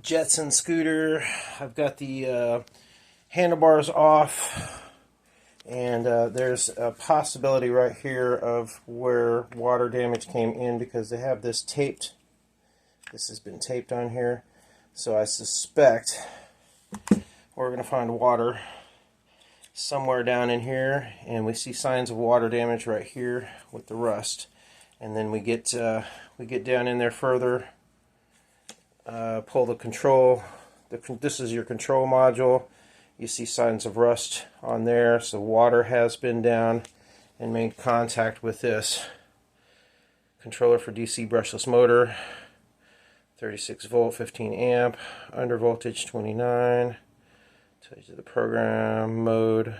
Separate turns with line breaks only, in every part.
Jetson scooter. I've got the handlebars off, and there's a possibility right here of where water damage came in because they have this taped. This has been taped on here, so I suspect we're going to find water somewhere down in here, and we see signs of water damage right here with the rust. And then we get down in there further, pull the control. This is your control module. You see signs of rust on there, so water has been down and made contact with this. Controller for DC brushless motor, 36 volt, 15 amp, under voltage 29. Tells you the program mode,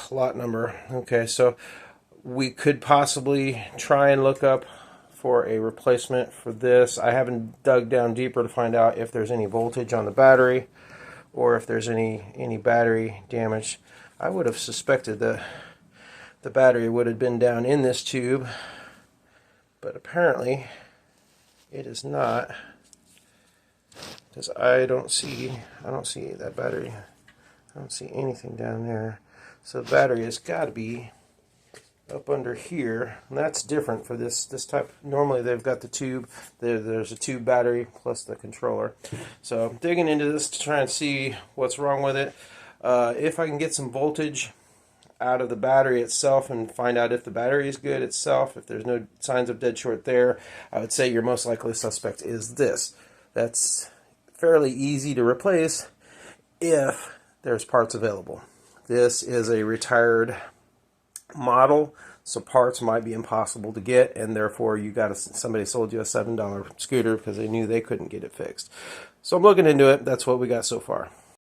lot number. Okay, so we could possibly try and look up for a replacement for this. I haven't dug down deeper to find out if there's any voltage on the battery or if there's any battery damage. I would have suspected that the battery would have been down in this tube, but apparently it is not, because I don't see that battery. I don't see anything down there. So the battery has got to be up under here, and that's different for this type. Normally they've got the tube. There's a tube battery plus the controller. So I'm digging into this to try and see what's wrong with it. If I can get some voltage out of the battery itself and find out if the battery is good itself, if there's no signs of dead short there, I would say your most likely suspect is this. That's fairly easy to replace if there's parts available. This is a retired model, so parts might be impossible to get, and therefore somebody sold you a $7 scooter because they knew they couldn't get it fixed. So I'm looking into it. That's what we got so far.